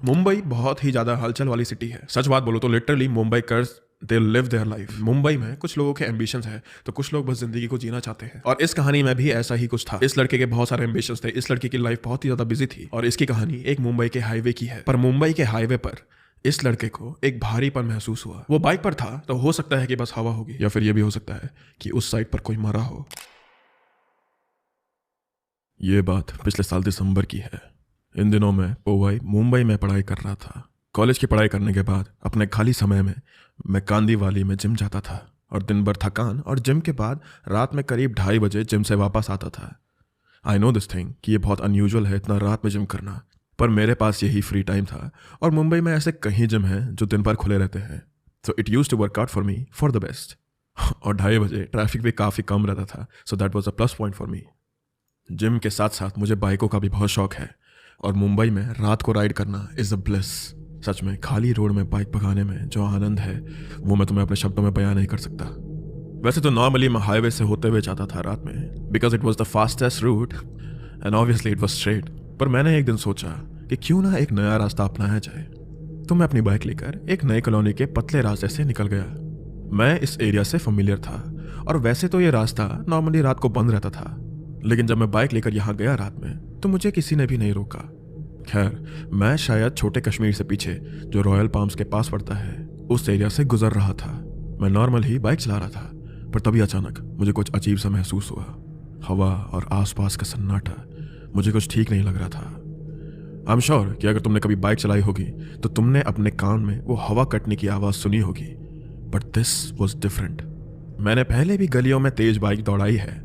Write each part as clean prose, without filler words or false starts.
मुंबई बहुत ही ज़्यादा हलचल वाली सिटी है। सच बात बोलो तो literally Mumbaikars they live their life. Mumbai में कुछ लोगों के एम्बिशंस है तो कुछ लोग बस जिंदगी को जीना चाहते हैं, और इस कहानी में भी ऐसा ही कुछ था। इस लड़के के बहुत सारे एम्बिशंस थे, इस लड़के की लाइफ बहुत ही ज़्यादा बिजी थी, और इसकी कहानी एक मुंबई के हाईवे की है। पर मुंबई के हाईवे पर इस लड़के को एक भारीपन महसूस हुआ। वो बाइक पर था तो हो सकता है कि बस हवा होगी, या फिर ये भी हो सकता है कि उस साइड पर कोई मरा हो। ये बात पिछले साल दिसंबर की है। इन दिनों मैं पोवाई मुंबई में पढ़ाई कर रहा था। कॉलेज की पढ़ाई करने के बाद अपने खाली समय में मैं कांदीवाली में जिम जाता था, और दिन भर थकान और जिम के बाद रात में करीब 2:30 बजे जिम से वापस आता था। आई नो दिस थिंग कि ये बहुत अनयूजुअल है इतना रात में जिम करना, पर मेरे पास यही फ्री टाइम था, और मुंबई में ऐसे कई जिम हैं जो दिन भर खुले रहते हैं। So it used to work out for me for the best. और 2:30 बजे ट्रैफिक भी काफ़ी कम रहता था, so that was a plus point for me. Gym के साथ साथ मुझे बाइकों का भी बहुत शौक है, और मुंबई में रात को राइड करना इज़ अ ब्लिस। सच में खाली रोड में बाइक भगाने में जो आनंद है वो मैं तुम्हें अपने शब्दों में बयान नहीं कर सकता। वैसे तो नॉर्मली मैं हाईवे से होते हुए जाता था रात में, because it was the fastest route and obviously it was straight. पर मैंने एक दिन सोचा कि क्यों ना एक नया रास्ता अपनाया जाए, तो मैं अपनी बाइक लेकर एक नई कॉलोनी के पतले रास्ते से निकल गया। मैं इस एरिया से फेमिलियर था, और वैसे तो ये रास्ता नॉर्मली रात को बंद रहता था, लेकिन जब मैं बाइक लेकर यहाँ गया रात में तो मुझे किसी ने भी नहीं रोका। खैर, मैं शायद छोटे कश्मीर से पीछे जो रॉयल पाम्स के पास पड़ता है उस एरिया से गुजर रहा था। मैं नॉर्मल ही बाइक चला रहा था, पर तभी अचानक मुझे कुछ अजीब सा महसूस हुआ। हवा और आसपास का सन्नाटा मुझे कुछ ठीक नहीं लग रहा था। आई एम श्योर कि अगर तुमने कभी बाइक चलाई होगी तो तुमने अपने कान में वो हवा कटने की आवाज़ सुनी होगी, बट दिस वॉज डिफरेंट। मैंने पहले भी गलियों में तेज बाइक दौड़ाई है,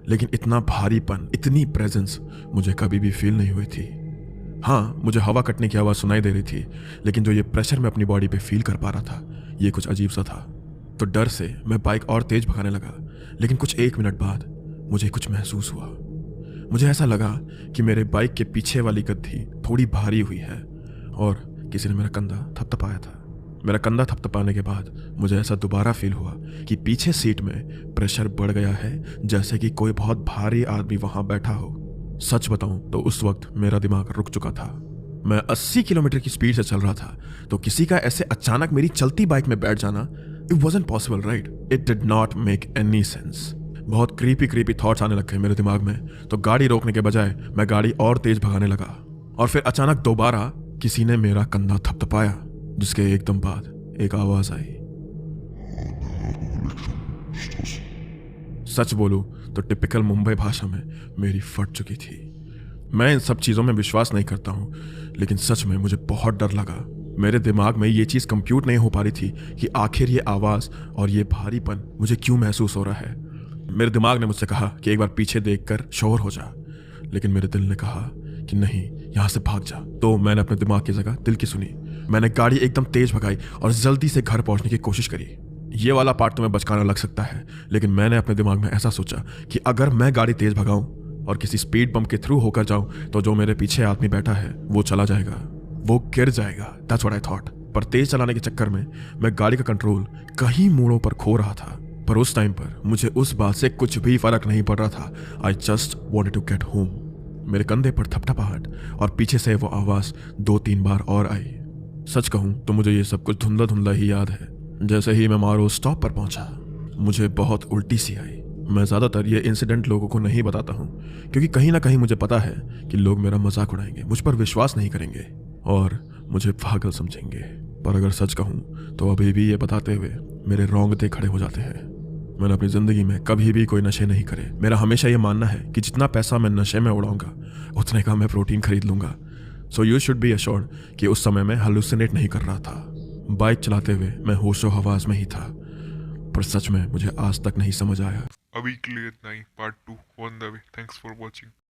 लेकिन इतना भारीपन, इतनी प्रेजेंस मुझे कभी भी फील नहीं हुई थी। हाँ, मुझे हवा कटने की आवाज़ सुनाई दे रही थी, लेकिन जो ये प्रेशर मैं अपनी बॉडी पे फील कर पा रहा था ये कुछ अजीब सा था। तो डर से मैं बाइक और तेज भगाने लगा, लेकिन कुछ 1 मिनट बाद मुझे कुछ महसूस हुआ। मुझे ऐसा लगा कि मेरे बाइक के पीछे वाली गद्दी थोड़ी भारी हुई है, और किसी ने मेरा कंधा थपथपाया था। मेरा कंधा थपथपाने के बाद मुझे ऐसा दोबारा फील हुआ कि पीछे सीट में प्रेशर बढ़ गया है, जैसे कि कोई बहुत भारी आदमी वहां बैठा हो। सच बताऊं तो उस वक्त मेरा दिमाग रुक चुका था। मैं 80 किलोमीटर की स्पीड से चल रहा था, तो किसी का ऐसे अचानक मेरी चलती बाइक में बैठ जाना, it wasn't possible, right? It did not make any sense. बहुत क्रीपी थॉट्स आने लग गए मेरे दिमाग में, तो गाड़ी रोकने के बजाय मैं गाड़ी और तेज भगाने लगा। और फिर अचानक दोबारा किसी ने मेरा कंधा थपथपाया, जिसके एकदम बाद एक आवाज आई। सच बोलूं तो टिपिकल मुंबई भाषा में मेरी फट चुकी थी। मैं इन सब चीज़ों में विश्वास नहीं करता हूं, लेकिन सच में मुझे बहुत डर लगा। मेरे दिमाग में ये चीज़ कंप्यूट नहीं हो पा रही थी कि आखिर ये आवाज़ और ये भारीपन मुझे क्यों महसूस हो रहा है। मेरे दिमाग ने मुझसे कहा कि एक बार पीछे देखकर शोर हो जा, लेकिन मेरे दिल ने कहा कि नहीं, यहाँ से भाग जा। तो मैंने अपने दिमाग की जगह दिल की सुनी। मैंने गाड़ी एकदम तेज भगाई और जल्दी से घर पहुंचने की कोशिश करी। ये वाला पार्ट तुम्हें बचकाना लग सकता है, लेकिन मैंने अपने दिमाग में ऐसा सोचा कि अगर मैं गाड़ी तेज भगाऊं और किसी स्पीड बम्प के थ्रू होकर जाऊं तो जो मेरे पीछे आदमी बैठा है वो चला जाएगा, वो गिर जाएगा। That's what I thought. पर तेज चलाने के चक्कर में मैं गाड़ी का कंट्रोल कहीं मोड़ों पर खो रहा था। पर उस टाइम पर मुझे उस बात से कुछ भी फर्क नहीं पड़ रहा था। I just wanted to get home. मेरे कंधे पर थपथपाहट और पीछे से वो आवाज़ 2-3 बार और आई। सच कहूं तो मुझे ये सब कुछ धुंधला धुंधला ही याद है। जैसे ही मैं मारो स्टॉप पर पहुंचा, मुझे बहुत उल्टी सी आई। मैं ज़्यादातर ये इंसिडेंट लोगों को नहीं बताता हूं, क्योंकि कहीं ना कहीं मुझे पता है कि लोग मेरा मजाक उड़ाएंगे, मुझ पर विश्वास नहीं करेंगे और मुझे पागल समझेंगे। पर अगर सच कहूं तो अभी भी ये बताते हुए मेरे रोंगटे खड़े हो जाते हैं। मैंने अपनी ज़िंदगी में कभी भी कोई नशे नहीं करे। मेरा हमेशा ये मानना है कि जितना पैसा मैं नशे में उड़ाऊंगा उतने का मैं प्रोटीन खरीद लूंगा। So you should be assured कि उस समय मैं हेलुसिनेट नहीं कर रहा था। बाइक चलाते हुए मैं होशो हवास में ही था, पर सच में मुझे आज तक नहीं समझ आया। अभी के लिए इतना ही। Part 2 on the way. Thanks for watching.